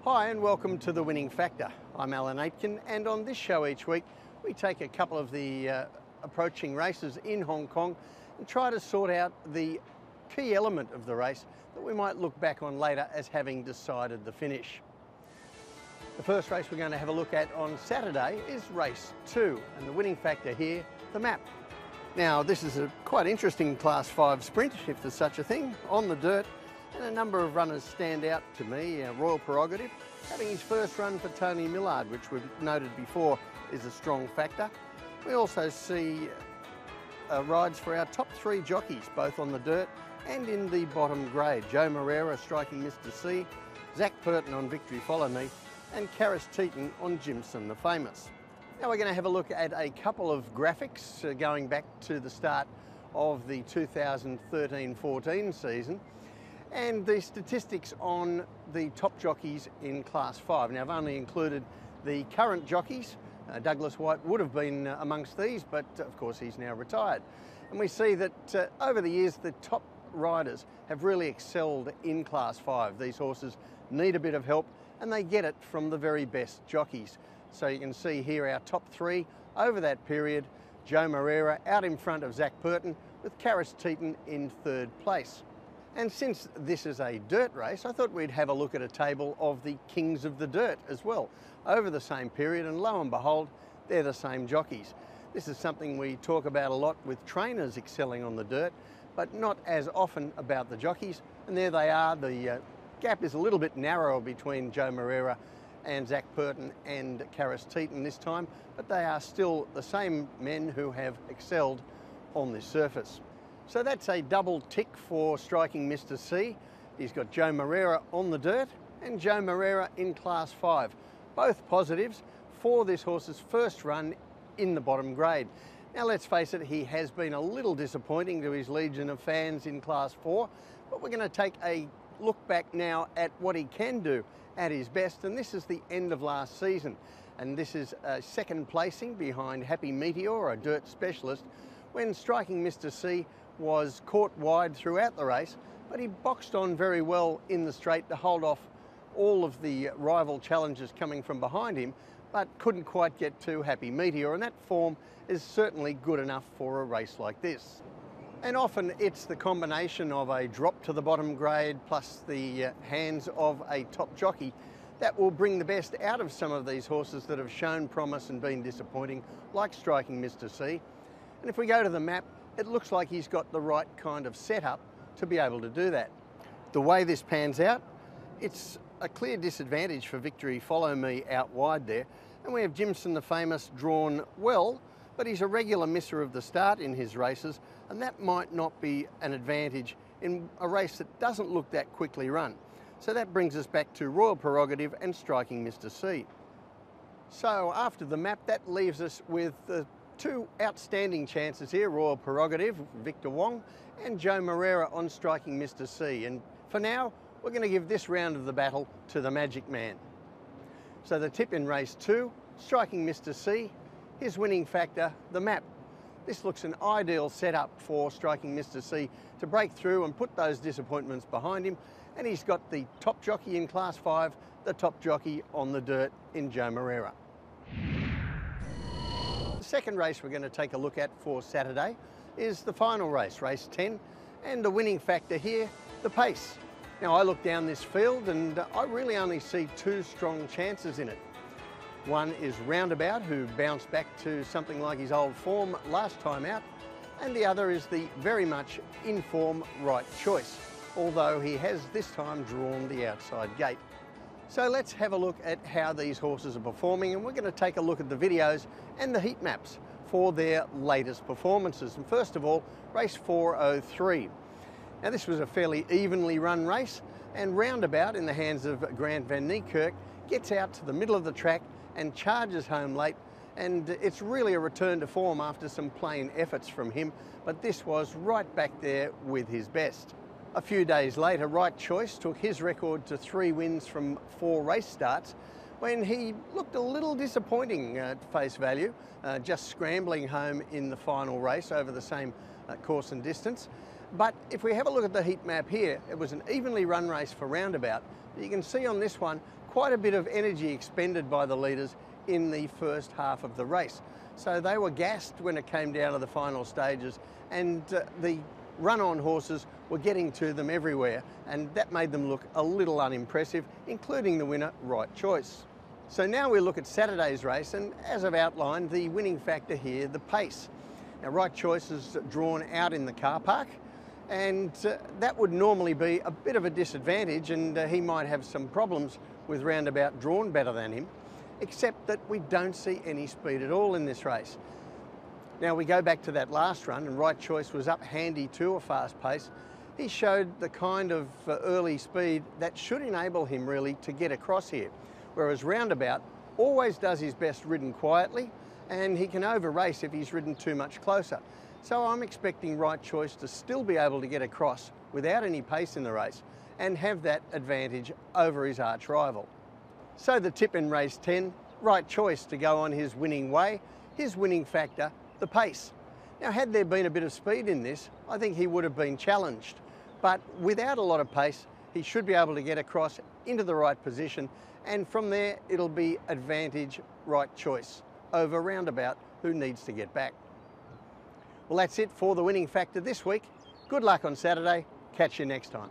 Hi and welcome to The Winning Factor. I'm Aitken, and on this show each week we take a couple of the approaching races in Hong Kong and try to sort out the key element of the race that we might look back on later as having decided the finish. The first race we're going to have a look at on Saturday is race 2, and the winning factor here, the map. Now this is a quite interesting Class 5 sprint, if there's such a thing, on the dirt. And a number of runners stand out to me. Royal Prerogative, having his first run for Tony Millard, which we've noted before is a strong factor. We also see rides for our top 3 jockeys, both on the dirt and in the bottom grade. Joe Moreira striking Mr. C, Zach Purton on Victory Follow Me, and Sha Tin on Jimson the Famous. Now we're going to have a look at a couple of graphics going back to the start of the 2013-14 season. And the statistics on the top jockeys in Class 5. Now I've only included the current jockeys. Douglas White would have been amongst these, but of course he's now retired. And we see that over the years the top riders have really excelled in Class 5. These horses need a bit of help and they get it from the very best jockeys. So you can see here our top 3 over that period. Joe Moreira out in front of Zach Purton with Sha Tin in 3rd place. And since this is a dirt race, I thought we'd have a look at a table of the kings of the dirt as well over the same period, and lo and behold, they're the same jockeys. This is something we talk about a lot with trainers excelling on the dirt, but not as often about the jockeys. And there they are. The gap is a little bit narrower between Joe Moreira and Zach Purton and Sha Tin this time, but they are still the same men who have excelled on this surface. So that's a double tick for striking Mr. C. He's got Joe Moreira on the dirt and Joe Moreira in Class 5. Both positives for this horse's first run in the bottom grade. Now let's face it, he has been a little disappointing to his legion of fans in Class 4, but we're going to take a look back now at what he can do at his best, and this is the end of last season. And this is a second placing behind Happy Meteor, a dirt specialist, when striking Mr. C was caught wide throughout the race, but he boxed on very well in the straight to hold off all of the rival challengers coming from behind him, but couldn't quite get to Happy Meteor, and that form is certainly good enough for a race like this. And often it's the combination of a drop to the bottom grade plus the hands of a top jockey that will bring the best out of some of these horses that have shown promise and been disappointing, like striking Mr. C. And if we go to the map, it looks like he's got the right kind of setup to be able to do that. The way this pans out, it's a clear disadvantage for Victory Follow Me out wide there. And we have Jimson the Famous drawn well, but he's a regular misser of the start in his races, and that might not be an advantage in a race that doesn't look that quickly run. So that brings us back to Royal Prerogative and striking Mr. C. So after the map, that leaves us with the 2 outstanding chances here, Royal Prerogative, Victor Wong, and Joe Moreira on striking Mr. C. And for now, we're going to give this round of the battle to the Magic Man. So the tip in race 2, striking Mr. C, his winning factor, the map. This looks an ideal setup for striking Mr. C to break through and put those disappointments behind him. And he's got the top jockey in Class 5, the top jockey on the dirt in Joe Moreira. The second race we're going to take a look at for Saturday is the final race, race 10, and the winning factor here, the pace. Now I look down this field and I really only see 2 strong chances in it. One is Roundabout, who bounced back to something like his old form last time out, and the other is the very much in form Right Choice, although he has this time drawn the outside gate. So let's have a look at how these horses are performing, and we're going to take a look at the videos and the heat maps for their latest performances. And first of all, race 403. Now this was a fairly evenly run race, and Roundabout, in the hands of Grant van Niekerk, gets out to the middle of the track and charges home late, and it's really a return to form after some plain efforts from him, but this was right back there with his best. A few days later, Right Choice took his record to 3 wins from 4 race starts, when he looked a little disappointing at face value, just scrambling home in the final race over the same course and distance. But if we have a look at the heat map here, it was an evenly run race for Roundabout. You can see on this one quite a bit of energy expended by the leaders in the first half of the race. So they were gassed when it came down to the final stages, and the run-on horses were getting to them everywhere, and that made them look a little unimpressive, including the winner, Right Choice. So now we look at Saturday's race, and as I've outlined, the winning factor here, the pace. Now, Right Choice is drawn out in the car park, and that would normally be a bit of a disadvantage, and he might have some problems with Roundabout drawn better than him, except that we don't see any speed at all in this race. Now we go back to that last run, and Right Choice was up handy to a fast pace. He showed the kind of early speed that should enable him really to get across here, whereas Roundabout always does his best ridden quietly, and he can over-race if he's ridden too much closer. So I'm expecting Right Choice to still be able to get across without any pace in the race and have that advantage over his arch rival. So the tip in race 10, Right Choice to go on his winning way, his winning factor, the pace. Now, had there been a bit of speed in this, I think he would have been challenged. But without a lot of pace, he should be able to get across into the right position, and from there it'll be advantage Right Choice over Roundabout, who needs to get back. Well, that's it for the winning factor this week. Good luck on Saturday. Catch you next time.